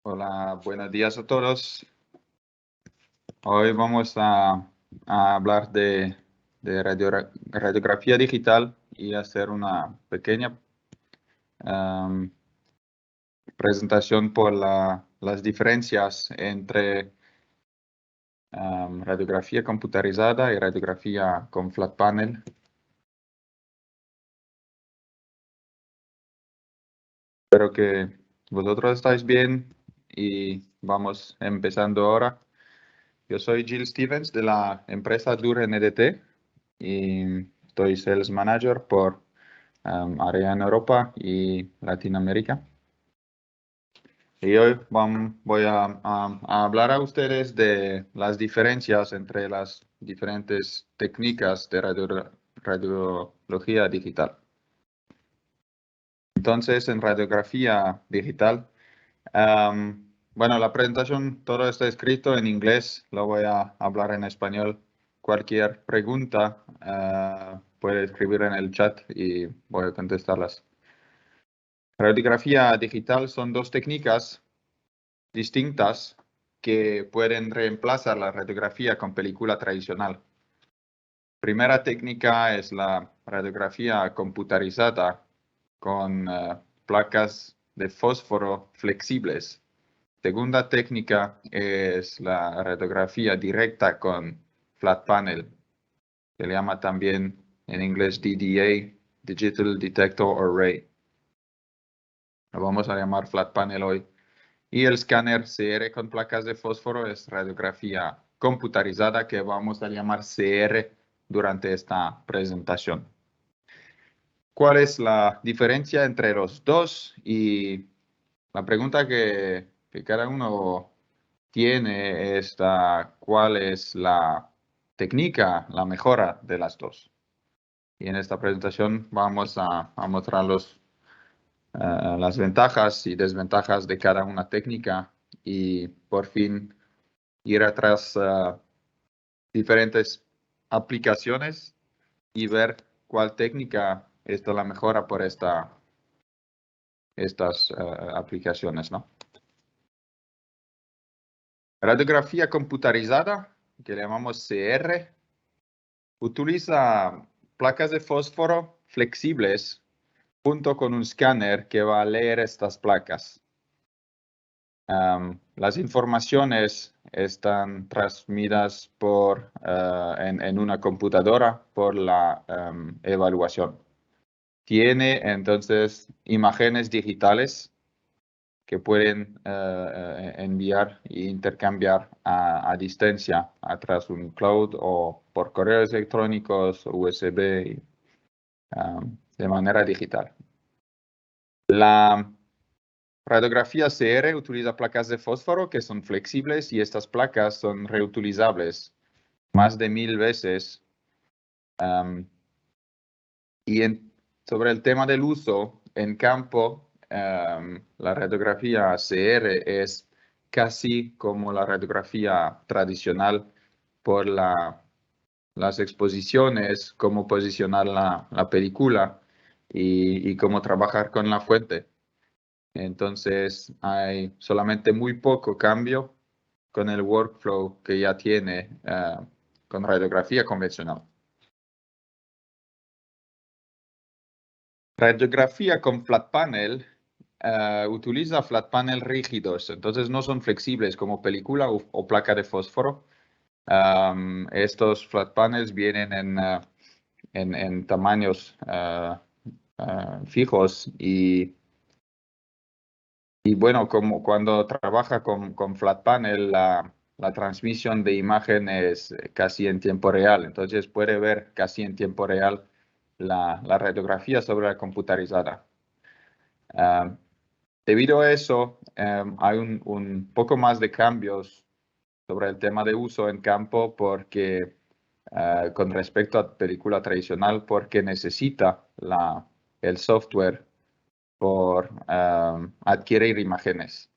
Hola, buenos días a todos. Hoy vamos a hablar de radiografía digital y hacer una pequeña em, presentación por las diferencias entre radiografía computarizada y radiografía con flat panel. Espero que vosotros estáis bien y vamos empezando ahora. Yo soy Jill Stevens de la empresa Dürr NDT y estoy Sales Manager por área en Europa y Latinoamérica. Y hoy voy a hablar a ustedes de las diferencias entre las diferentes técnicas de radiología digital. Entonces, en radiografía digital, bueno, la presentación, todo está escrito en inglés, lo voy a hablar en español. Cualquier pregunta puede escribir en el chat y voy a contestarlas. Radiografía digital son dos técnicas distintas que pueden reemplazar la radiografía con película tradicional. Primera técnica es la radiografía computarizada con placas de fósforo flexibles. Segunda técnica es la radiografía directa con flat panel. Se le llama también en inglés DDA, Digital Detector Array. Lo vamos a llamar flat panel hoy. Y el escáner CR con placas de fósforo es radiografía computarizada que vamos a llamar CR durante esta presentación. ¿Cuál es la diferencia entre los dos? Y la pregunta que cada uno tiene es cuál es la técnica, la mejora de las dos. Y en esta presentación vamos a mostrar las ventajas y desventajas de cada una técnica y por fin ir atrás diferentes aplicaciones y ver cuál técnica es la mejora por estas aplicaciones, ¿no? Radiografía computarizada, que le llamamos CR, utiliza placas de fósforo flexibles junto con un escáner que va a leer estas placas. Las informaciones están transmitidas en una computadora por la evaluación. Tiene entonces imágenes digitales que pueden enviar e intercambiar a distancia a través de un cloud o por correos electrónicos, USB, de manera digital. La radiografía CR utiliza placas de fósforo que son flexibles y estas placas son reutilizables más de 1000 veces. Sobre el tema del uso en campo, la radiografía CR es casi como la radiografía tradicional por las exposiciones, cómo posicionar la película y cómo trabajar con la fuente. Entonces hay solamente muy poco cambio con el workflow que ya tiene con radiografía convencional. Radiografía con flat panel utiliza flat panel rígidos, entonces no son flexibles como película o placa de fósforo. Estos flat panels vienen en tamaños fijos y bueno, como cuando trabaja con flat panel, la transmisión de imagen es casi en tiempo real, entonces puede ver casi en tiempo real la radiografía sobre la computarizada. Debido a eso, hay un poco más de cambios sobre el tema de uso en campo porque con respecto a película tradicional, porque necesita el software por adquirir imágenes,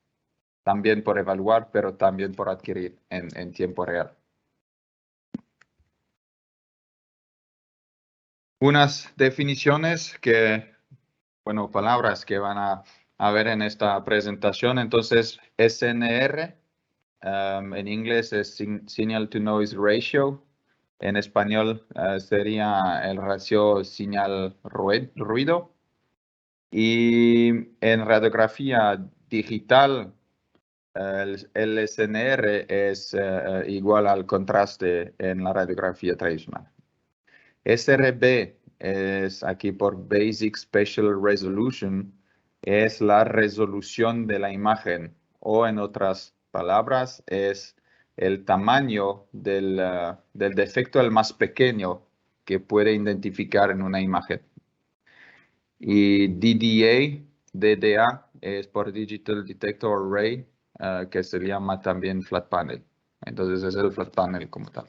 también por evaluar, pero también por adquirir en tiempo real. Unas definiciones bueno, palabras que van a a ver en esta presentación. Entonces, SNR, en inglés es Signal to Noise Ratio. En español sería el ratio señal-ruido. Y en radiografía digital, el SNR es igual al contraste en la radiografía tradicional. SRB es aquí por Basic Spatial Resolution, es la resolución de la imagen, o en otras palabras, es el tamaño del defecto el más pequeño que puede identificar en una imagen. Y DDA es por Digital Detector Array, que se llama también Flat Panel. Entonces es el Flat Panel como tal.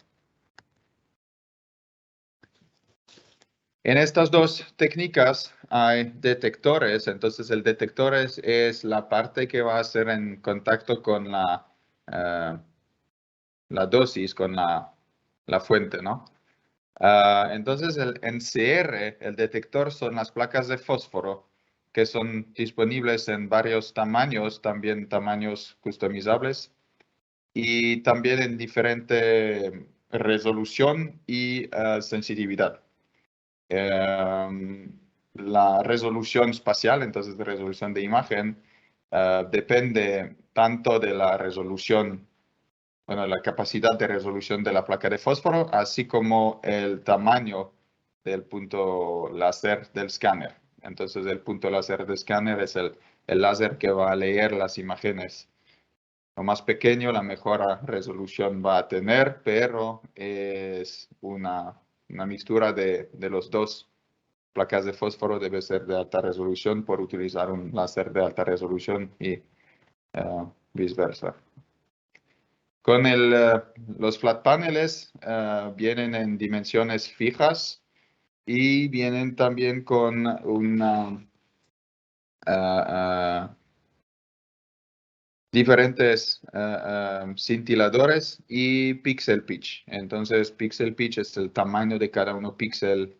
En estas dos técnicas hay detectores, entonces el detector es la parte que va a ser en contacto con la dosis, con la fuente, ¿no? Entonces el NCR, el detector, son las placas de fósforo que son disponibles en varios tamaños, también tamaños customizables y también en diferente resolución y sensitividad. La resolución espacial, entonces de resolución de imagen, depende tanto de la resolución, bueno, la capacidad de resolución de la placa de fósforo, así como el tamaño del punto láser del escáner. Entonces el punto láser del escáner es el láser que va a leer las imágenes. Lo más pequeño, la mejor resolución va a tener, pero es una mixtura de los dos. Placas de fósforo debe ser de alta resolución por utilizar un láser de alta resolución y viceversa. Con los flat paneles vienen en dimensiones fijas y vienen también con diferentes cintiladores y pixel pitch. Entonces, pixel pitch es el tamaño de cada uno píxel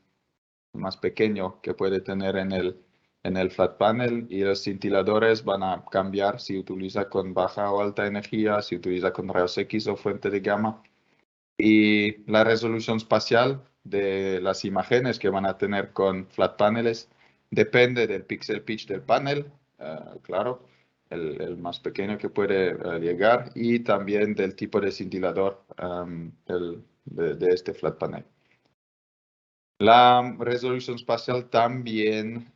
más pequeño que puede tener en el flat panel, y los cintiladores van a cambiar si utiliza con baja o alta energía, si utiliza con rayos X o fuente de gamma. Y la resolución espacial de las imágenes que van a tener con flat paneles depende del pixel pitch del panel, claro, el más pequeño que puede llegar, y también del tipo de cintilador de este flat panel. La resolución espacial también,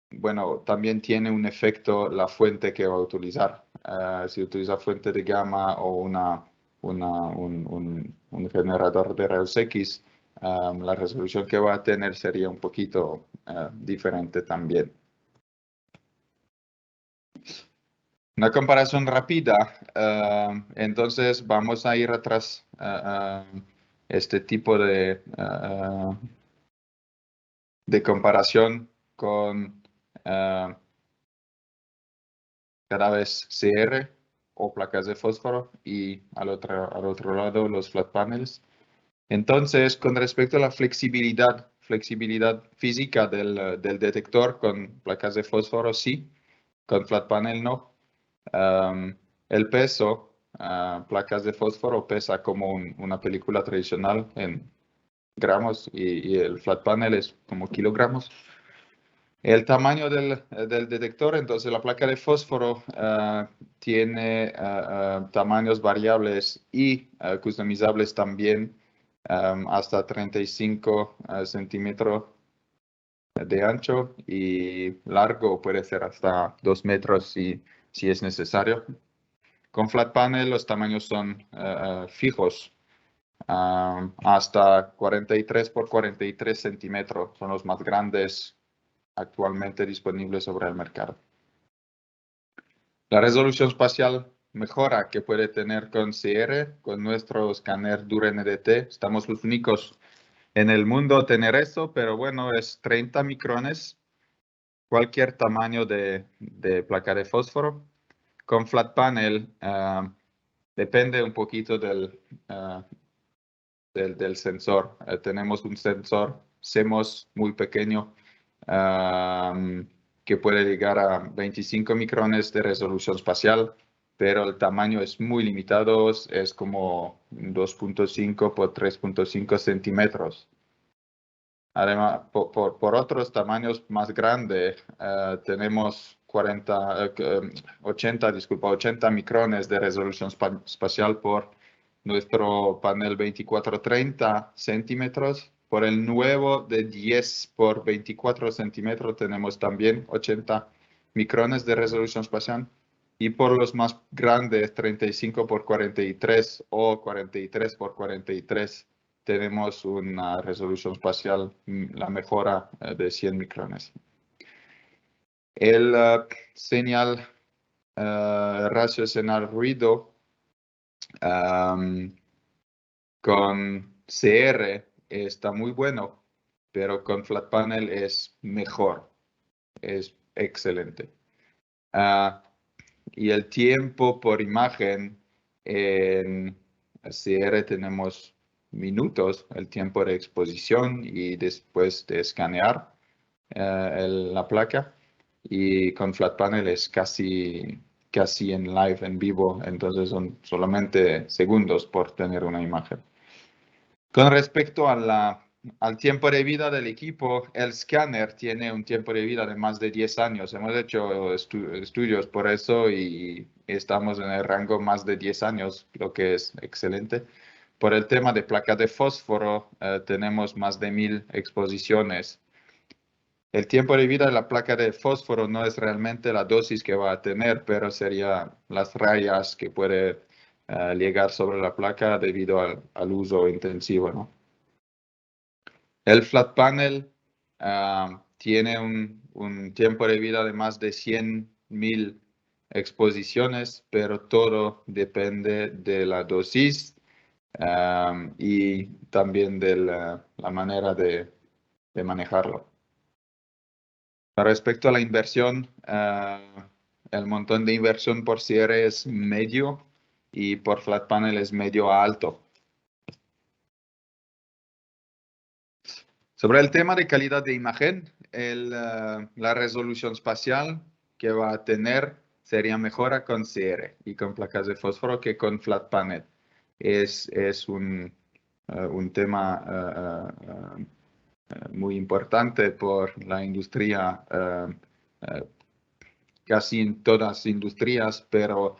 bueno, también tiene un efecto la fuente que va a utilizar. Si utiliza fuente de gamma o un generador de rayos X, la resolución que va a tener sería un poquito diferente también. Una comparación rápida, entonces vamos a ir atrás este tipo de comparación con cada vez CR o placas de fósforo y al otro lado los flat panels. Entonces, con respecto a la flexibilidad física del detector con placas de fósforo, sí, con flat panel no. El peso, placas de fósforo pesa como una película tradicional en gramos y el flat panel es como kilogramos. El tamaño del detector, entonces la placa de fósforo tiene tamaños variables y customizables también, hasta 35 centímetros de ancho, y largo puede ser hasta 2 metros si es necesario. Con flat panel los tamaños son fijos, hasta 43 por 43 centímetros, son los más grandes actualmente disponibles sobre el mercado. La resolución espacial mejora que puede tener con CR, con nuestro escáner DUR-NDT. Estamos los únicos en el mundo a tener eso, pero bueno, es 30 micrones, cualquier tamaño de placa de fósforo. Con flat panel depende un poquito del sensor. Tenemos un sensor CMOS muy pequeño, que puede llegar a 25 micrones de resolución espacial, pero el tamaño es muy limitado, es como 2.5 por 3.5 centímetros. Además, por otros tamaños más grandes, tenemos 80 micrones de resolución espacial por nuestro panel 24-30 centímetros. Por el nuevo de 10 por 24 centímetros tenemos también 80 micrones de resolución espacial. Y por los más grandes, 35 por 43 o 43 por 43, tenemos una resolución espacial, la mejora de 100 micrones. El ratio señal-ruido con CR está muy bueno, pero con flat panel es mejor, es excelente. Y el tiempo por imagen en CR tenemos minutos, el tiempo de exposición y después de escanear la placa. Y con flat panel es casi en live, en vivo, entonces son solamente segundos por tener una imagen. Con respecto al tiempo de vida del equipo, el escáner tiene un tiempo de vida de más de 10 años. Hemos hecho estudios por eso y estamos en el rango más de 10 años, lo que es excelente. Por el tema de placas de fósforo, tenemos más de 1000 exposiciones. El tiempo de vida de la placa de fósforo no es realmente la dosis que va a tener, pero sería las rayas que puede llegar sobre la placa debido al uso intensivo, ¿no? El flat panel tiene un tiempo de vida de más de 100.000 exposiciones, pero todo depende de la dosis y también de la manera de manejarlo. Respecto a la inversión, el montón de inversión por cierre es medio y por flat panel es medio a alto. Sobre el tema de calidad de imagen, la resolución espacial que va a tener sería mejor con CR y con placas de fósforo que con flat panel. Es un tema muy importante por la industria, casi en todas las industrias, pero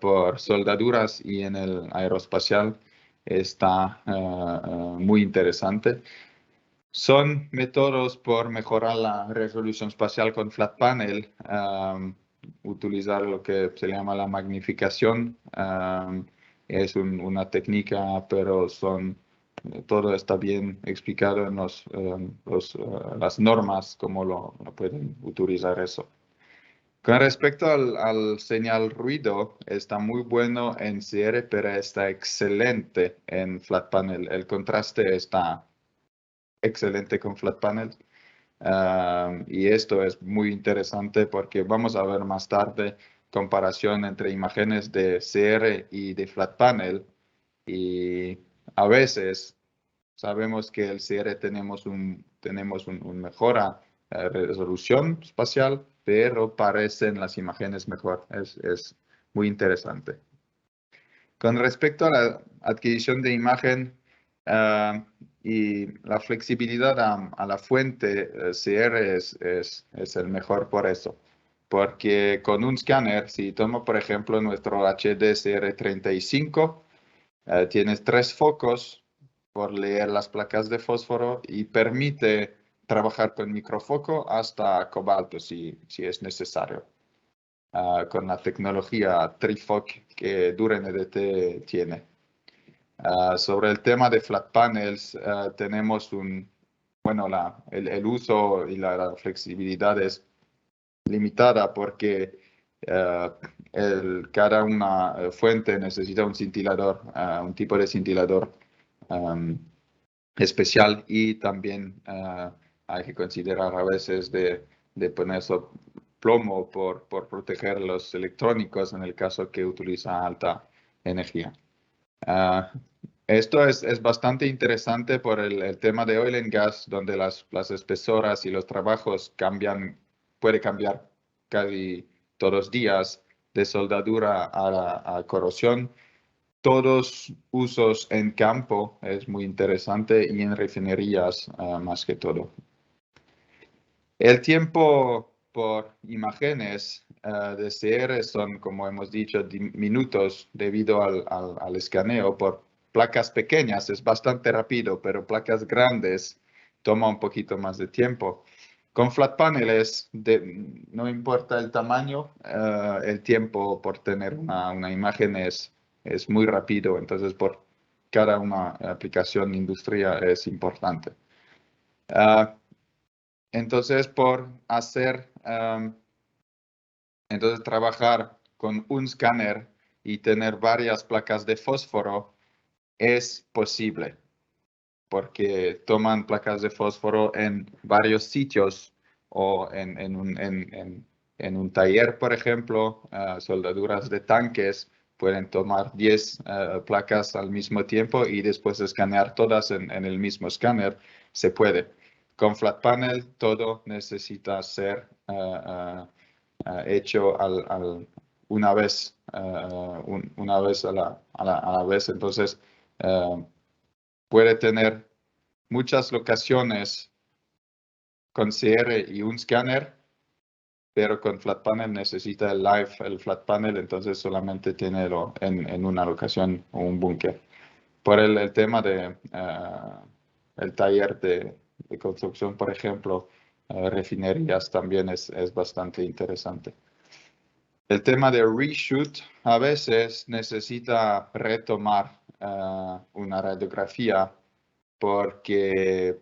por soldaduras y en el aeroespacial está muy interesante. Son métodos por mejorar la resolución espacial con flat panel, utilizar lo que se llama la magnificación. Es una técnica, pero todo está bien explicado en las normas, cómo lo pueden utilizar eso. Con respecto al señal ruido, está muy bueno en CR, pero está excelente en flat panel. El contraste está excelente con flat panel. Y esto es muy interesante porque vamos a ver más tarde comparación entre imágenes de CR y de flat panel. Y a veces sabemos que el CR tenemos un mejora resolución espacial, pero parecen las imágenes mejor. Es muy interesante. Con respecto a la adquisición de imagen y la flexibilidad a la fuente, CR es el mejor por eso. Porque con un escáner, si tomo por ejemplo nuestro HDCR35, tienes 3 focos por leer las placas de fósforo y permite trabajar con microfoco hasta cobalto si es necesario. Con la tecnología TriFoc que DureNDT tiene. Sobre el tema de flat panels, tenemos el uso y la flexibilidad es limitada porque cada una fuente necesita un cintilador, un tipo de cintilador especial y también hay que considerar a veces de poner plomo por proteger los electrónicos en el caso que utiliza alta energía. Esto es bastante interesante por el tema de oil and gas, donde las espesoras y los trabajos cambian puede cambiar casi todos los días, de soldadura a corrosión. Todos usos en campo es muy interesante y en refinerías más que todo. El tiempo por imágenes de CR son, como hemos dicho, minutos debido al escaneo. Por placas pequeñas es bastante rápido, pero placas grandes toma un poquito más de tiempo. Con flat paneles, no importa el tamaño, el tiempo por tener una imagen es muy rápido. Entonces, por cada una aplicación industrial es importante. Entonces, entonces trabajar con un escáner y tener varias placas de fósforo es posible, porque toman placas de fósforo en varios sitios o en un taller, por ejemplo, soldaduras de tanques pueden tomar 10 placas al mismo tiempo y después escanear todas en el mismo escáner. Se puede. Con flat panel todo necesita ser hecho una vez, una vez a la vez. Entonces, puede tener muchas locaciones con CR y un escáner, pero con flat panel necesita el flat panel, entonces solamente tiene en una locación o un búnker. Por el tema de el taller de construcción, por ejemplo, refinerías también es bastante interesante. El tema de reshoot a veces necesita retomar una radiografía porque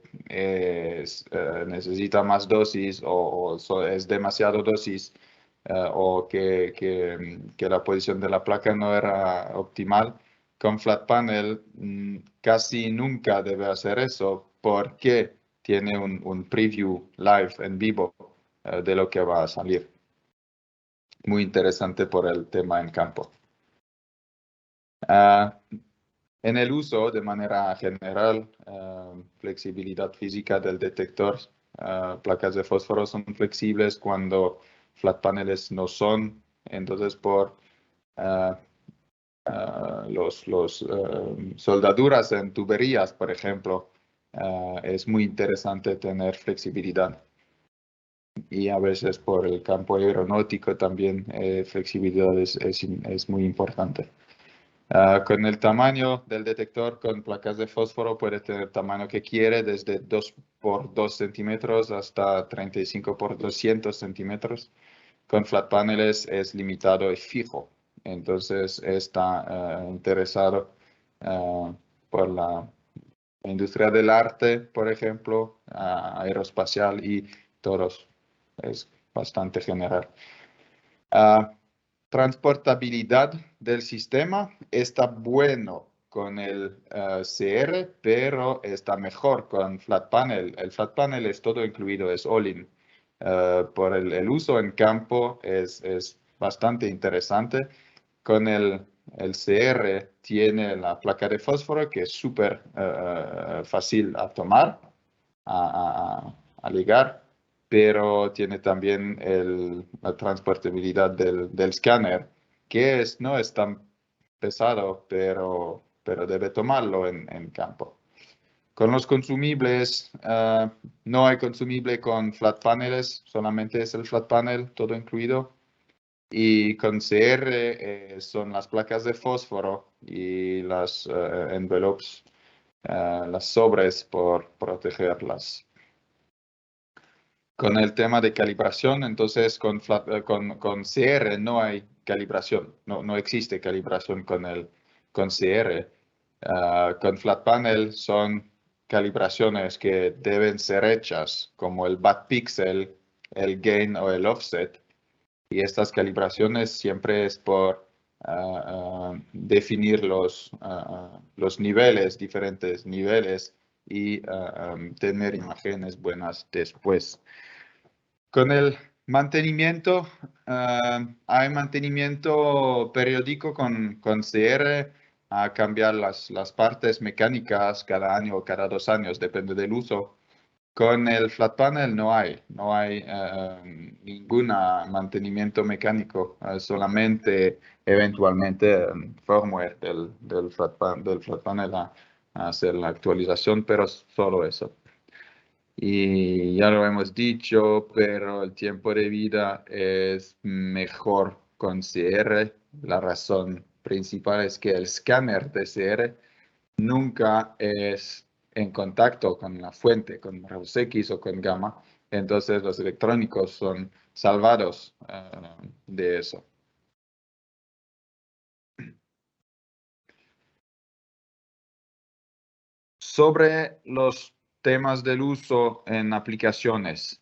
necesita más dosis o es demasiado dosis o que la posición de la placa no era optimal. Con flat panel casi nunca debe hacer eso porque tiene un preview live en vivo de lo que va a salir. Muy interesante por el tema en campo. En el uso, de manera general, flexibilidad física del detector, placas de fósforo son flexibles cuando flat paneles no son. Entonces, por los soldaduras en tuberías, por ejemplo, es muy interesante tener flexibilidad. Y a veces por el campo aeronáutico también flexibilidad es muy importante. Con el tamaño del detector con placas de fósforo puede tener el tamaño que quiere, desde 2 por 2 centímetros hasta 35 por 200 centímetros. Con flat paneles es limitado y fijo. Entonces está interesado por la industria del arte, por ejemplo, aeroespacial y todos. Es bastante general. Transportabilidad del sistema está bueno con el CR, pero está mejor con flat panel. El flat panel es todo incluido, es all-in. Por el uso en campo es bastante interesante. Con el CR tiene la placa de fósforo que es súper fácil a tomar, a ligar, pero tiene también la transportabilidad del escáner, que no es tan pesado, pero debe tomarlo en campo. Con los consumibles, no hay consumible con flat paneles, solamente es el flat panel, todo incluido. Y con CR son las placas de fósforo y las envelopes, las sobres por protegerlas. Con el tema de calibración, entonces con CR no hay calibración, no existe calibración con CR. Con flat panel son calibraciones que deben ser hechas, como el back pixel, el gain o el offset. Y estas calibraciones siempre es por definir los niveles, diferentes niveles y tener imágenes buenas después. Con el mantenimiento, hay mantenimiento periódico con CR a cambiar las partes mecánicas cada año o cada 2 años, depende del uso. Con el flat panel no hay ningún mantenimiento mecánico, solamente eventualmente firmware del flat panel a hacer la actualización, pero solo eso. Y ya lo hemos dicho, pero el tiempo de vida es mejor con CR. La razón principal es que el escáner de CR nunca es en contacto con la fuente, con rayos X o con gamma. Entonces los electrónicos son salvados de eso. Sobre los temas del uso en aplicaciones,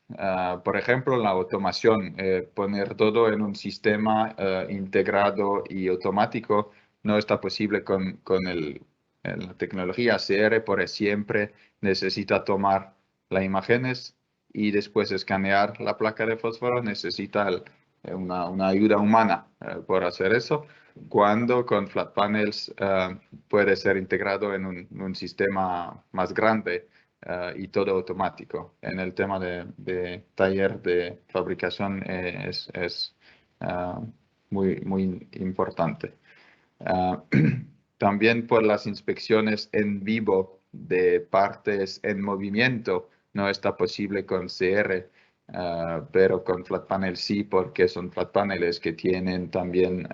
por ejemplo, la automación, poner todo en un sistema integrado y automático no está posible con la tecnología CR, por siempre necesita tomar las imágenes y después escanear la placa de fósforo, necesita una ayuda humana por hacer eso, cuando con flat panels puede ser integrado en un sistema más grande y todo automático. En el tema de taller de fabricación es muy importante. También por las inspecciones en vivo de partes en movimiento no está posible con CR, pero con flat panel sí, porque son flat paneles que tienen también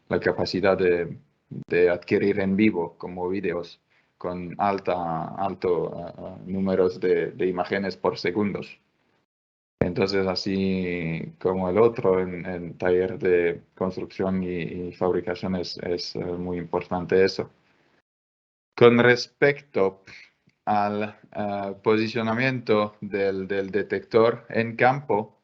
la capacidad de adquirir en vivo como videos con alto números de imágenes por segundos. Entonces, así como el otro en taller de construcción y fabricación es muy importante eso. Con respecto al posicionamiento del detector en campo,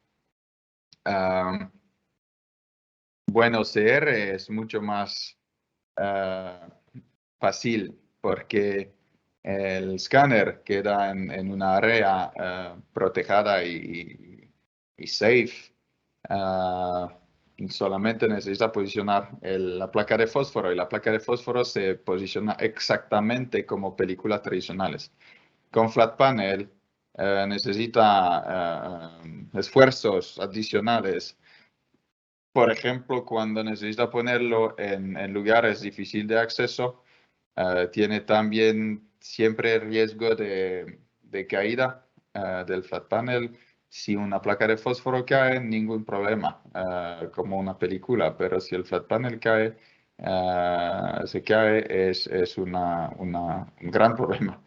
bueno, CR es mucho más fácil porque el escáner queda en una área protegida y safe. Solamente necesita posicionar la placa de fósforo y la placa de fósforo se posiciona exactamente como películas tradicionales. Con flat panel necesita esfuerzos adicionales. Por ejemplo, cuando necesita ponerlo en lugares difíciles de acceso, tiene también siempre riesgo de caída del flat panel. Si una placa de fósforo cae, ningún problema, como una película, pero si el flat panel cae, se cae, es un gran problema.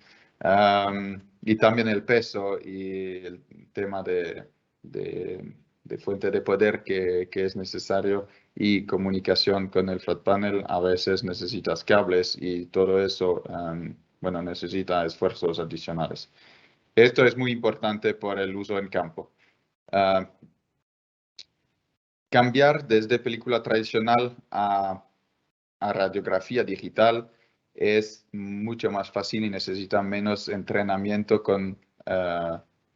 Y también el peso y el tema de fuente de poder que es necesario y comunicación con el flat panel, a veces necesitas cables y todo eso, bueno, necesita esfuerzos adicionales. Esto es muy importante por el uso en campo. Cambiar desde película tradicional a radiografía digital es mucho más fácil y necesita menos entrenamiento con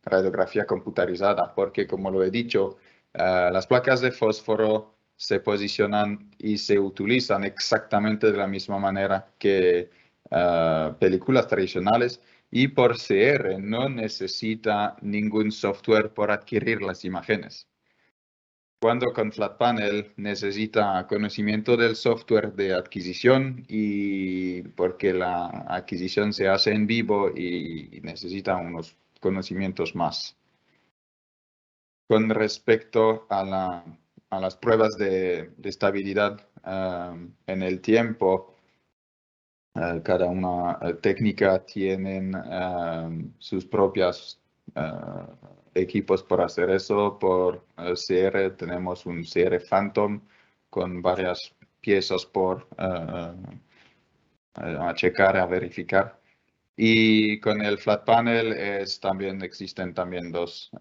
radiografía computarizada, porque como lo he dicho, las placas de fósforo se posicionan y se utilizan exactamente de la misma manera que películas tradicionales y por CR no necesita ningún software por adquirir las imágenes. Cuando con flat panel necesita conocimiento del software de adquisición y porque la adquisición se hace en vivo y necesita unos conocimientos más. Con respecto a las pruebas de estabilidad en el tiempo, cada una técnica tiene sus propias equipos para hacer eso. Por CR tenemos un CR Phantom con varias piezas por a checar, a verificar. Y con el flat panel también existen también dos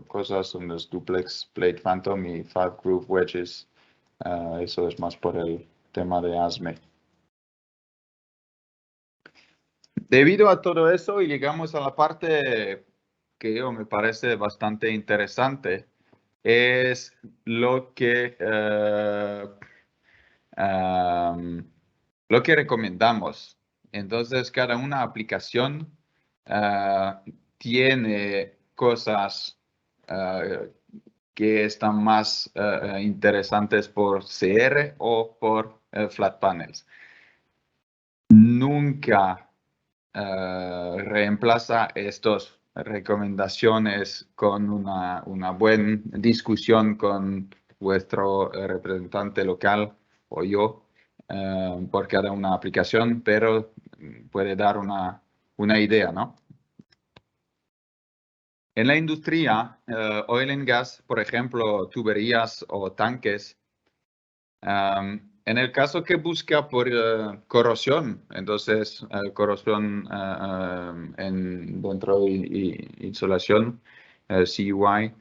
cosas, son los duplex plate Phantom y five groove wedges. Eso es más por el tema de ASME. Debido a todo eso, y llegamos a la parte que yo me parece bastante interesante, es lo que recomendamos. Entonces, cada una aplicación tiene cosas que están más interesantes por CR o por flat panels. Nunca reemplaza estas recomendaciones con una buena discusión con vuestro representante local o yo por cada una aplicación, pero puede dar una idea, ¿no? En la industria, oil and gas, por ejemplo, tuberías o tanques, en el caso que busca por corrosión, entonces corrosión dentro de insolación, CUI,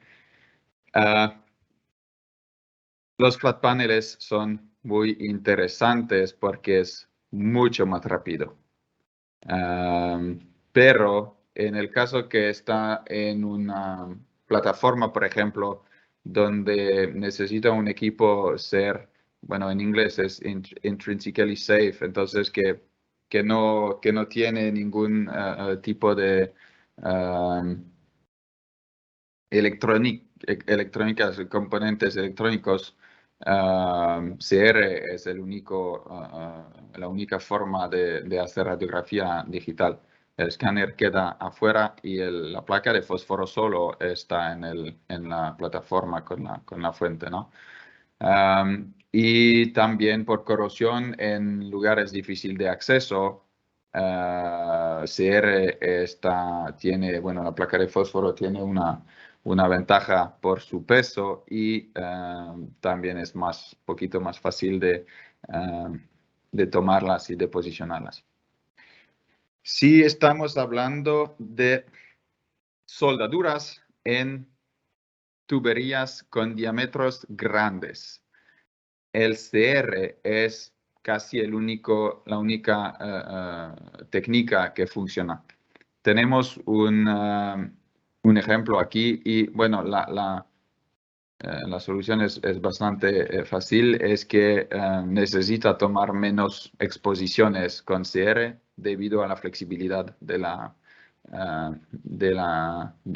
los flat paneles son muy interesantes porque es mucho más rápido. Pero en el caso que está en una plataforma, por ejemplo, donde necesita un equipo ser, bueno, en inglés es intrinsically safe, entonces que no tiene ningún tipo de electrónicas, componentes electrónicos, CR es la única forma de hacer radiografía digital. El escáner queda afuera y la placa de fósforo solo está en la plataforma con la fuente, ¿no? Y también por corrosión en lugares difíciles de acceso, CR tiene, bueno, la placa de fósforo tiene una ventaja por su peso y también es poquito más fácil de tomarlas y de posicionarlas. Si estamos hablando de soldaduras en tuberías con diámetros grandes, el CR es casi la única técnica que funciona. Tenemos un ejemplo aquí y bueno, la solución es bastante fácil, es que necesita tomar menos exposiciones con CR debido a la flexibilidad de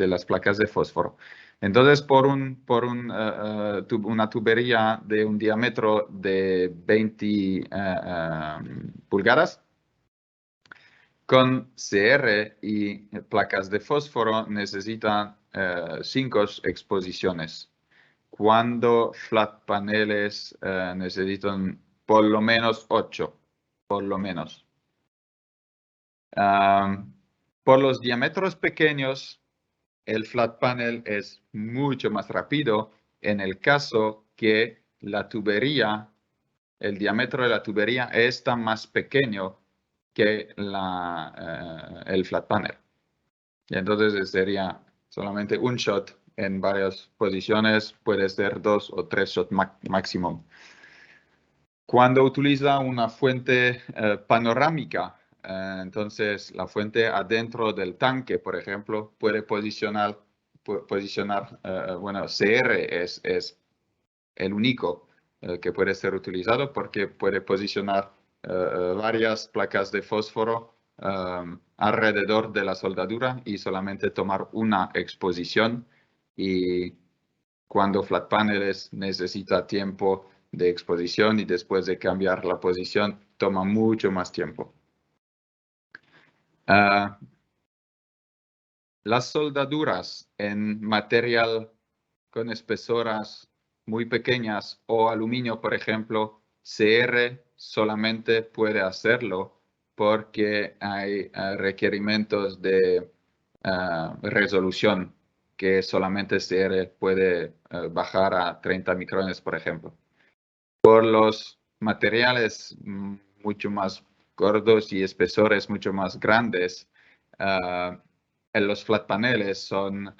las placas de fósforo. Entonces, por una tubería de un diámetro de 20 pulgadas, con CR y placas de fósforo necesitan 5 exposiciones. Cuando flat paneles necesitan por lo menos 8, por lo menos. Por los diámetros pequeños, el flat panel es mucho más rápido en el caso que la tubería, el diámetro de la tubería está más pequeño que el flat panel. Y entonces sería solamente un shot en varias posiciones, puede ser 2 o 3 shots máximo. Cuando utiliza una fuente panorámica, entonces la fuente adentro del tanque, por ejemplo, puede posicionar bueno, CR es el único que puede ser utilizado porque puede posicionar varias placas de fósforo alrededor de la soldadura y solamente tomar una exposición, y cuando flat paneles necesita tiempo de exposición y después de cambiar la posición toma mucho más tiempo. Las soldaduras en material con espesoras muy pequeñas o aluminio, por ejemplo, CR solamente puede hacerlo porque hay requerimientos de resolución que solamente CR puede bajar a 30 micrones, por ejemplo. Por los materiales mucho más gordos y espesores mucho más grandes, los flat paneles son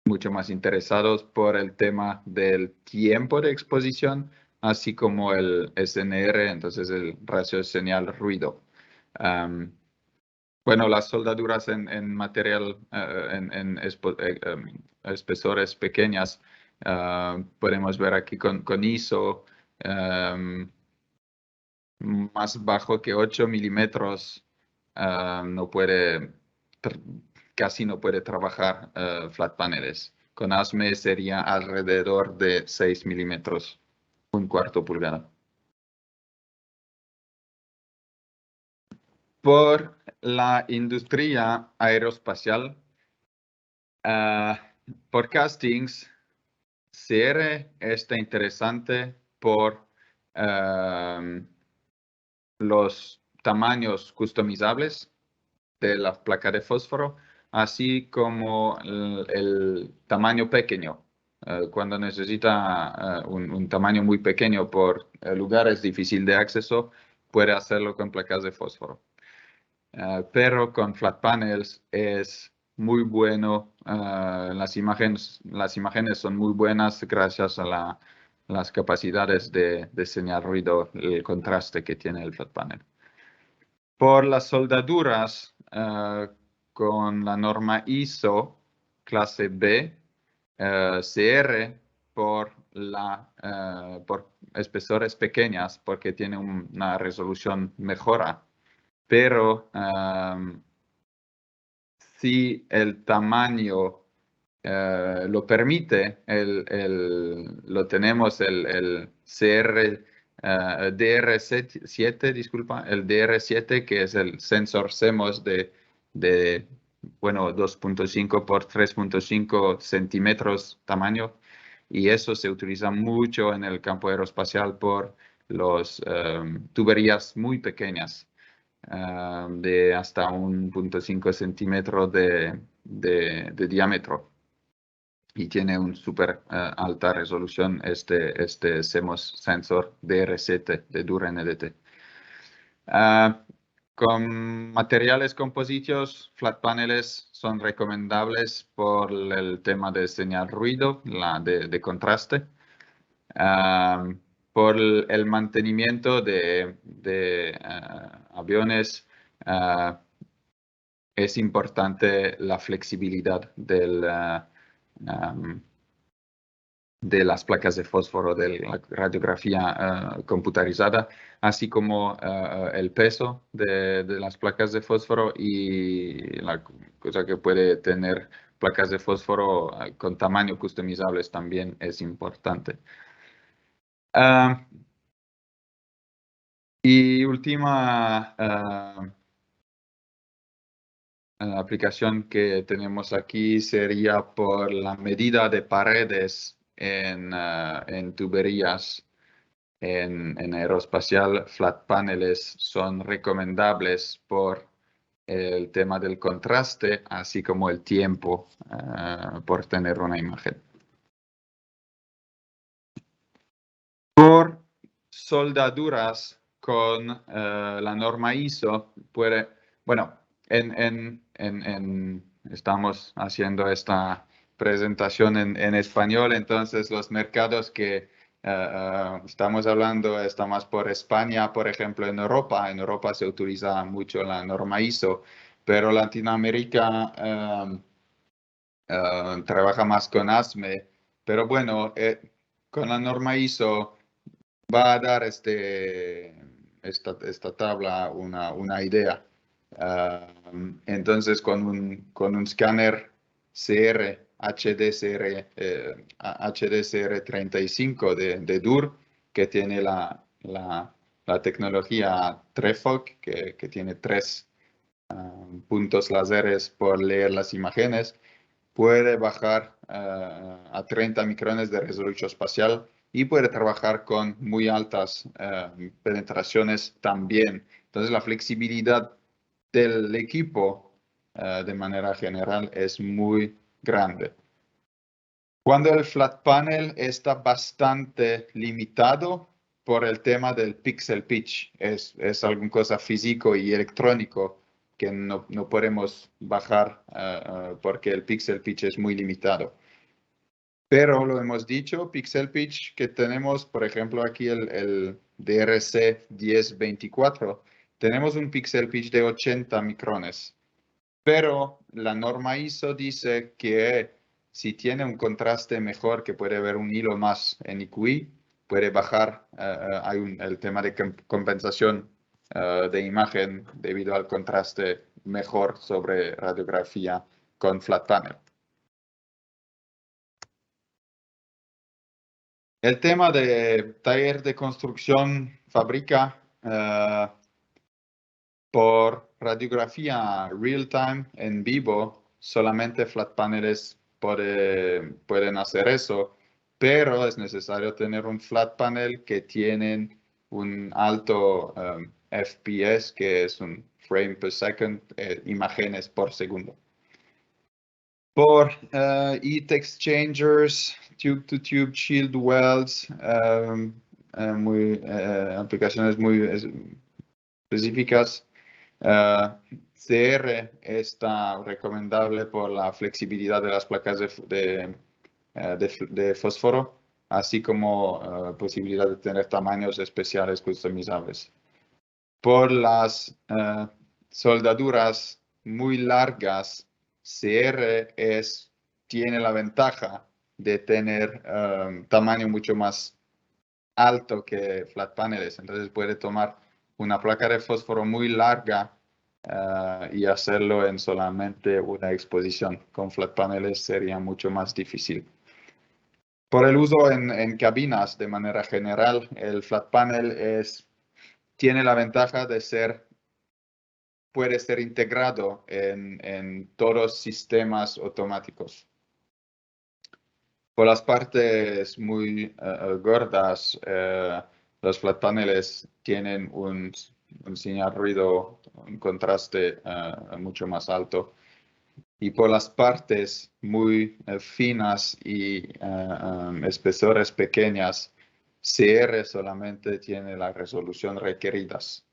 mucho más interesados por el tema del tiempo de exposición, así como el SNR, entonces el ratio señal-ruido. Bueno, las soldaduras en material, en espesores pequeñas, podemos ver aquí con ISO más bajo que 8 milímetros, casi no puede trabajar flat paneles. Con ASME sería alrededor de 6 milímetros, 1/4 pulgada. Por la industria aeroespacial, por castings, CR está interesante por los tamaños customizables de la placa de fósforo, así como el tamaño pequeño. Cuando necesita un tamaño muy pequeño por lugares difíciles de acceso, puede hacerlo con placas de fósforo. Pero con flat panels es muy bueno. Las imágenes son muy buenas gracias a las capacidades de señal ruido, el contraste que tiene el flat panel. Por las soldaduras, con la norma ISO clase B, CR por espesores pequeñas, porque tiene una resolución mejora. Pero si el tamaño lo permite, lo tenemos el DR7, disculpa, el DR7, que es el sensor CMOS de 2.5 por 3.5 centímetros tamaño, y eso se utiliza mucho en el campo aeroespacial por las tuberías muy pequeñas, de hasta 1.5 centímetros de diámetro. Y tiene un súper alta resolución este CMOS sensor DR7 de Dura NDT. Con materiales compositos, flat paneles son recomendables por el tema de señal ruido, de contraste. Por el mantenimiento de aviones, es importante la flexibilidad de las placas de fósforo de la radiografía computarizada, así como el peso de las placas de fósforo y la cosa que puede tener placas de fósforo con tamaño customizables también es importante. Y última aplicación que tenemos aquí sería por la medida de paredes en tuberías. En aeroespacial, flat paneles son recomendables por el tema del contraste, así como el tiempo por tener una imagen. Por soldaduras con la norma ISO, estamos haciendo esta presentación en español, entonces los mercados que estamos hablando está más por España, por ejemplo, en Europa. En Europa se utiliza mucho la norma ISO, pero Latinoamérica trabaja más con ASME. Pero bueno, con la norma ISO va a dar esta tabla una idea. Entonces, con un escáner HDCR35 de DUR, que tiene la tecnología TREFOG, que tiene 3 puntos láseres por leer las imágenes, puede bajar a 30 micrones de resolución espacial y puede trabajar con muy altas penetraciones también. Entonces, la flexibilidad del equipo de manera general es muy grande. Cuando el flat panel está bastante limitado por el tema del pixel pitch, es alguna cosa físico y electrónico que no podemos bajar porque el pixel pitch es muy limitado. Pero lo hemos dicho, pixel pitch que tenemos, por ejemplo, aquí el DRC 1024, tenemos un pixel pitch de 80 micrones. Pero la norma ISO dice que si tiene un contraste mejor, que puede haber un hilo más en IQI, puede bajar, hay el tema de compensación de imagen debido al contraste mejor sobre radiografía con flat panel. El tema de taller de construcción fabrica por radiografía real time en vivo, solamente flat paneles pueden hacer eso, pero es necesario tener un flat panel que tienen un alto FPS, que es un frame per second, imágenes por segundo. Por heat exchangers, tube-to-tube shield welds, aplicaciones muy específicas. CR está recomendable por la flexibilidad de las placas de fósforo, así como posibilidad de tener tamaños especiales customizables. Por las soldaduras muy largas, CR tiene la ventaja de tener tamaño mucho más alto que flat paneles. Entonces puede tomar una placa de fósforo muy larga y hacerlo en solamente una exposición. Con flat paneles sería mucho más difícil. Por el uso en cabinas de manera general, el flat panel tiene la ventaja de puede ser integrado en todos los sistemas automáticos. Por las partes muy gordas, los flat paneles tienen un señal ruido, un contraste mucho más alto. Y por las partes muy finas y espesores pequeñas, CR solamente tiene la resolución requeridas.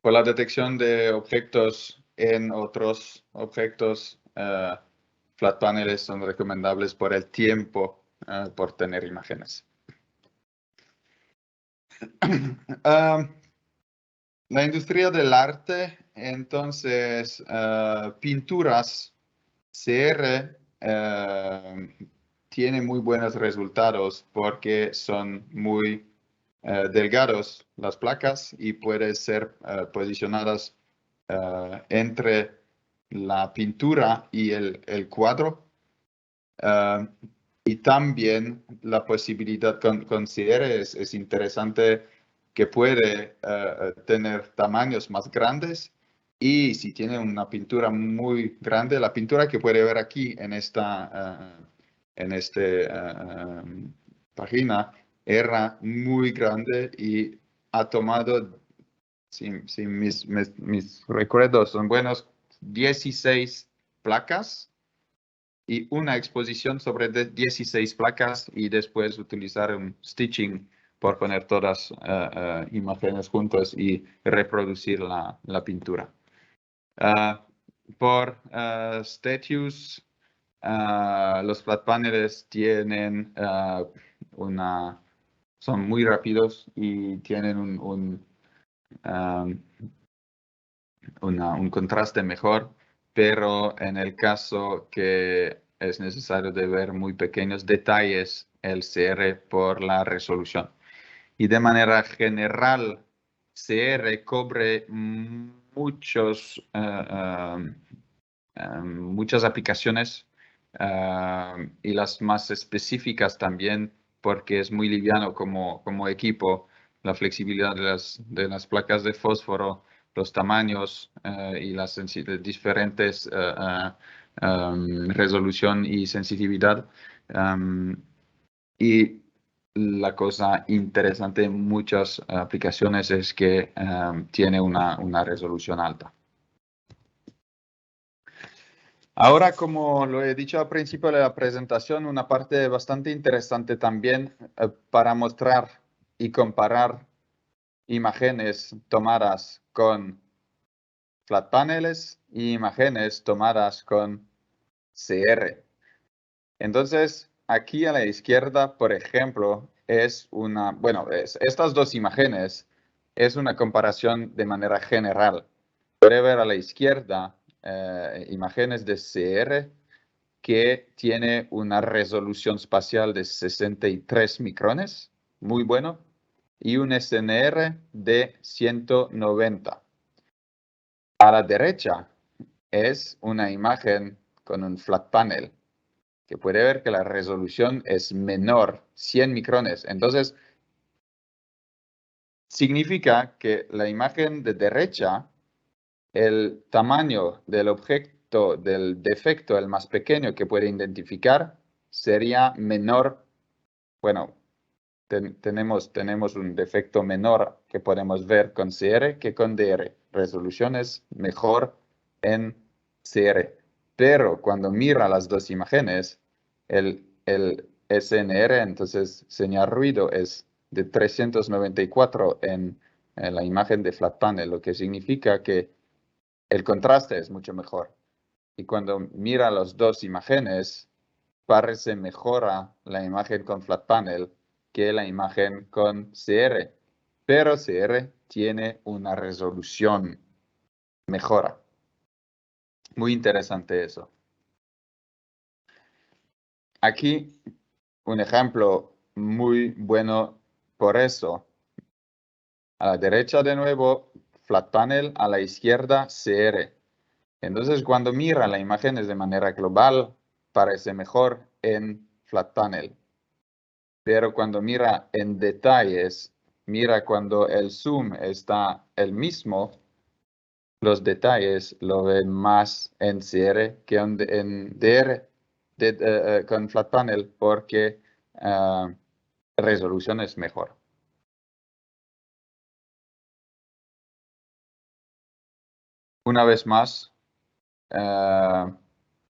Por la detección de objetos en otros objetos, flat paneles son recomendables por el tiempo por tener imágenes. La industria del arte, entonces, pinturas, CR tiene muy buenos resultados porque son muy delgados las placas y pueden ser posicionadas entre la pintura y el cuadro. Y también la posibilidad con CR es interesante, que puede tener tamaños más grandes, y si tiene una pintura muy grande, la pintura que puede ver aquí en esta página era muy grande y ha tomado, si mis recuerdos son buenos, 16 placas y una exposición sobre 16 placas, y después utilizar un stitching por poner todas imágenes juntas y reproducir la pintura. Por statues, los flat paneles tienen son muy rápidos y tienen un contraste mejor, pero en el caso que es necesario de ver muy pequeños detalles, el CR por la resolución. Y de manera general, CR cubre muchas aplicaciones y las más específicas también, porque es muy liviano como equipo. La flexibilidad de las placas de fósforo, los tamaños y las diferentes resolución y sensitividad. Y la cosa interesante en muchas aplicaciones es que tiene una resolución alta. Ahora, como lo he dicho al principio de la presentación, una parte bastante interesante también para mostrar y comparar imágenes tomadas con flat paneles y imágenes tomadas con CR. Entonces, aquí a la izquierda, por ejemplo, estas dos imágenes es una comparación de manera general. Puede ver a la izquierda imágenes de CR que tiene una resolución espacial de 63 micrones, muy bueno. y un SNR de 190. A la derecha es una imagen con un flat panel, que puede ver que la resolución es menor, 100 micrones. Entonces, significa que la imagen de derecha, el tamaño del objeto, del defecto, el más pequeño que puede identificar, sería menor. Bueno, tenemos un defecto menor que podemos ver con CR que con DR. Resolución es mejor en CR. Pero cuando mira las dos imágenes, el SNR, entonces señal ruido, es de 394 en la imagen de flat panel, lo que significa que el contraste es mucho mejor. Y cuando mira las dos imágenes, parece mejora la imagen con flat panel que la imagen con CR. Pero CR tiene una resolución mejora. Muy interesante eso. Aquí un ejemplo muy bueno por eso. A la derecha de nuevo, flat panel, a la izquierda CR. Entonces, cuando mira la imagen de manera global, parece mejor en flat panel. Pero cuando mira en detalles, mira cuando el zoom está el mismo, los detalles lo ven más en CR que en DR con flat panel porque resolución es mejor. Una vez más,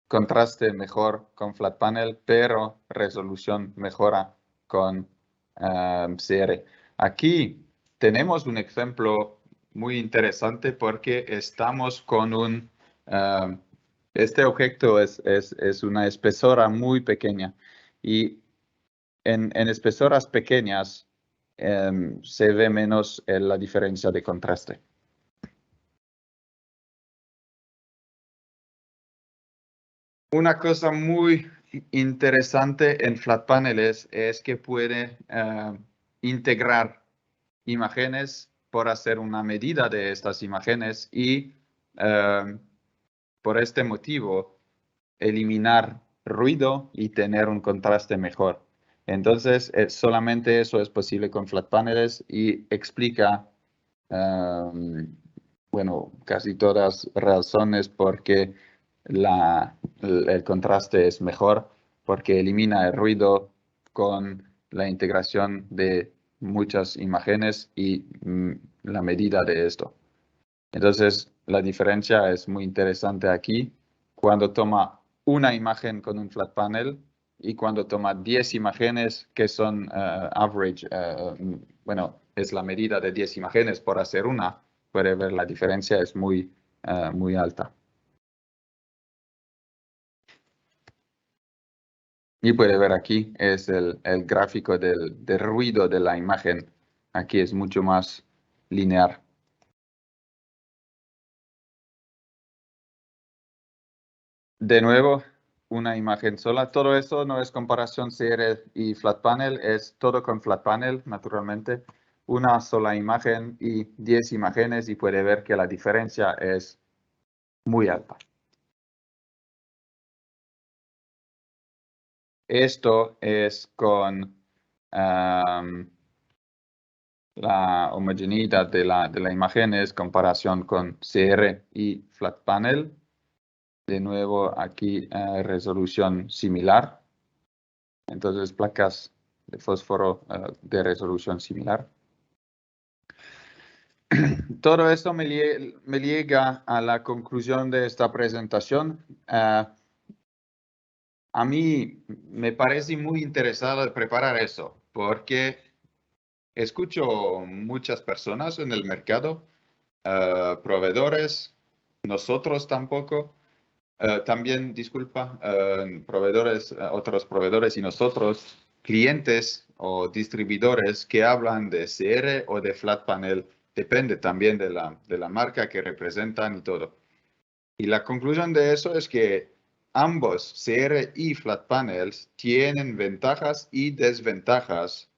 contraste mejor con flat panel, pero resolución mejora con CR. Aquí tenemos un ejemplo muy interesante porque estamos con un... este objeto es una espesora muy pequeña y en espesoras pequeñas se ve menos la diferencia de contraste. Una cosa muy interesante en flat paneles es que puede integrar imágenes por hacer una medida de estas imágenes y por este motivo eliminar ruido y tener un contraste mejor. Entonces, solamente eso es posible con flat paneles y explica, bueno, casi todas razones porque el contraste es mejor, porque elimina el ruido con la integración de muchas imágenes y la medida de esto. Entonces, la diferencia es muy interesante aquí. Cuando toma una imagen con un flat panel y cuando toma 10 imágenes que son average, bueno, es la medida de 10 imágenes por hacer una, puede ver la diferencia es muy, muy alta. Y puede ver aquí es el gráfico del ruido de la imagen. Aquí es mucho más lineal. De nuevo, una imagen sola. Todo eso no es comparación CR y flat panel, es todo con flat panel, naturalmente. Una sola imagen y 10 imágenes y puede ver que la diferencia es muy alta. Esto es con la homogeneidad de la imagen, es comparación con CR y flat panel. De nuevo, aquí resolución similar. Entonces, placas de fósforo de resolución similar. Todo esto me llega a la conclusión de esta presentación. A mí me parece muy interesado preparar eso, porque escucho muchas personas en el mercado, proveedores, nosotros tampoco, también, disculpa, proveedores, otros proveedores y nosotros, clientes o distribuidores que hablan de CR o de flat panel, depende también de la marca que representan y todo. Y la conclusión de eso es que ambos, CR y flat panels, tienen ventajas y desventajas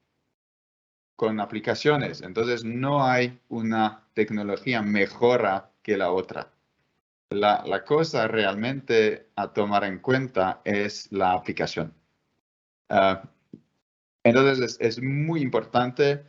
con aplicaciones. Entonces, no hay una tecnología mejor que la otra. La cosa realmente a tomar en cuenta es la aplicación. Entonces, es muy importante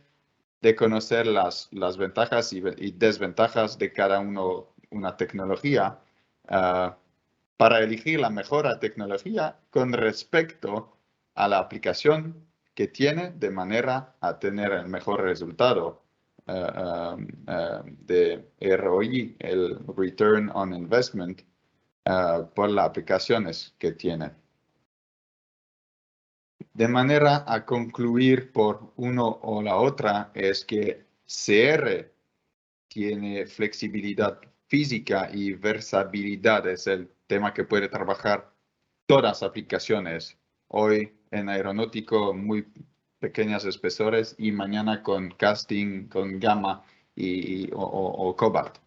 de conocer las ventajas y desventajas de cada una tecnología para elegir la mejor tecnología con respecto a la aplicación que tiene de manera a tener el mejor resultado de ROI, el Return on Investment, por las aplicaciones que tiene. De manera a concluir por uno o la otra es que CR tiene flexibilidad física y versatilidad. Es el tema que puede trabajar todas las aplicaciones. Hoy en aeronáutico muy pequeños espesores y mañana con casting, con gamma o cobalt.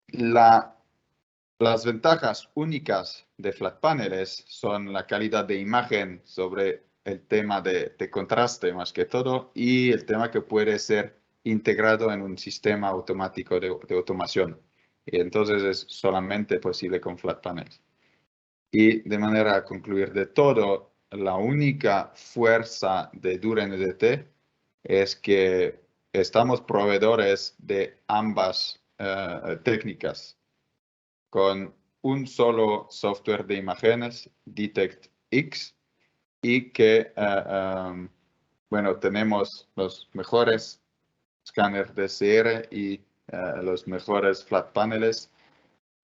Las ventajas únicas de flat paneles son la calidad de imagen sobre el tema de contraste más que todo y el tema que puede ser integrado en un sistema automático de automación. Y entonces es solamente posible con flat paneles. Y de manera a concluir de todo, la única fuerza de DUR-NDT es que estamos proveedores de ambas técnicas con un solo software de imágenes, DetectX, y que, bueno, tenemos los mejores escáneres de CR y los mejores flat paneles.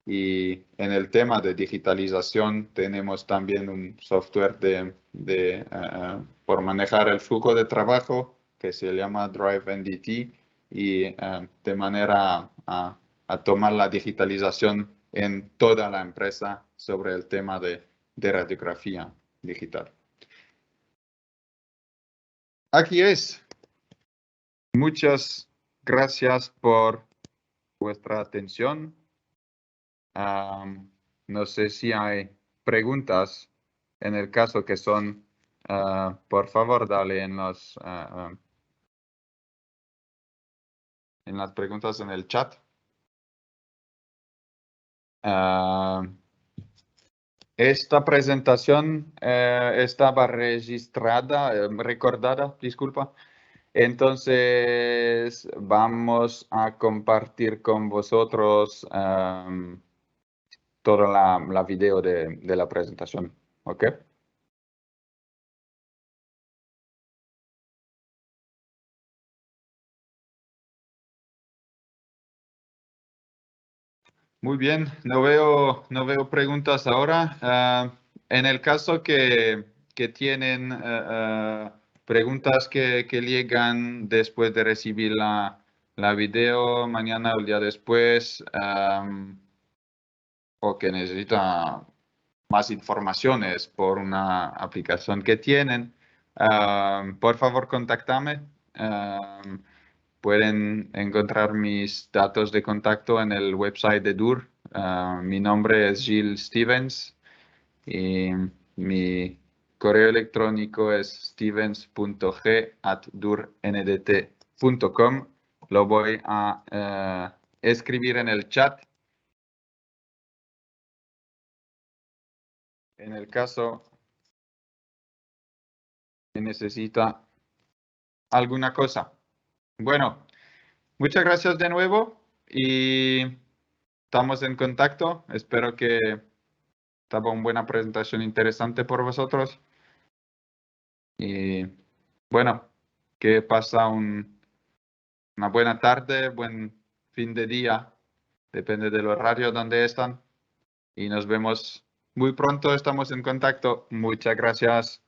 Y en el tema de digitalización tenemos también un software por manejar el flujo de trabajo que se llama DriveNDT y de manera a tomar la digitalización en toda la empresa sobre el tema de radiografía digital. Aquí es. Muchas gracias por vuestra atención. No sé si hay preguntas. En el caso que son, por favor, dale en las preguntas en el chat. Esta presentación estaba registrada, recordada, disculpa. Entonces, vamos a compartir con vosotros toda la video de la presentación. ¿Ok? Muy bien, no veo preguntas ahora. En el caso que tienen preguntas que llegan después de recibir la video mañana o el día después, o que necesita más informaciones por una aplicación que tienen, por favor contáctame. Pueden encontrar mis datos de contacto en el website de DUR. Mi nombre es Gilles Stevens y mi correo electrónico es stevens.g@durndt.com. Lo voy a escribir en el chat. En el caso que necesita alguna cosa. Bueno, muchas gracias de nuevo y estamos en contacto. Espero que estaba una buena presentación interesante por vosotros. Y bueno, que pasa una buena tarde, buen fin de día. Depende del horario donde están. Y nos vemos muy pronto. Estamos en contacto. Muchas gracias.